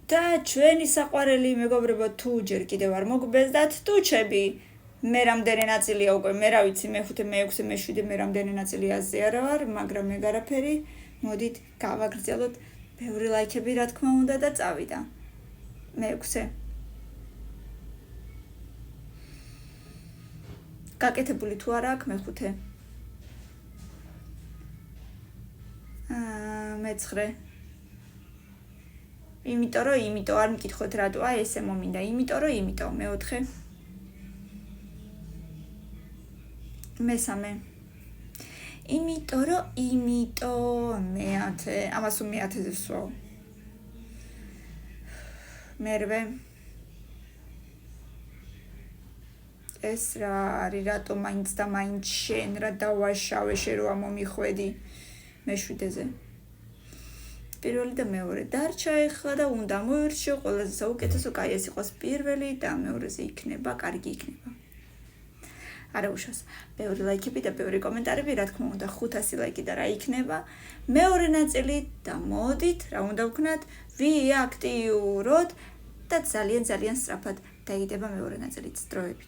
და ჩვენი საყვარელი მეგობრებო თუ ჯერ კიდევ არ მოგბეზდათ ტუჩები მე რამდენი ნაწილია უკვე მე რა ვიცი მე-5 მე-6 მე-7 მე რამდენი ნაწილი აზზე არა ვარ მაგრამ მე გარაფერი მოდით გავაგრძელოთ ბევრი ლაიქები რა თქმა უნდა და წავიდა მე-6 გაკეთებული თუ არა აქვს მე-5 მე-9 იმიტომ არ მკითხოთ რატო აი ესე მომინდა იმიტომ მე-4 მე-3 იმიტომ მე-10 ამას მე-10-ზე ვსვავ მე-8 ეს რა არის რატო მაინც და მაინც შენ რა დავაშავე შენ რო მომიხვედი მე-7-ზე პირველი და მეორე დარჩა ეხლა და უნდა მოირჩიო ყველაზე საუკეთესო კაი ეს იყოს პირველი და მეორეზე იქნება კარგი იქნება არა უშავს ბევრი ლაიქები და ბევრი კომენტარები რა თქმა უნდა 500 ლაიქი და რა იქნება მეორე ნაწილი და მოდით რა უნდა ვქნათ ვიაქტიუროთ და ძალიან სწრაფად დაიდება მეორე ნაწილიც დროებით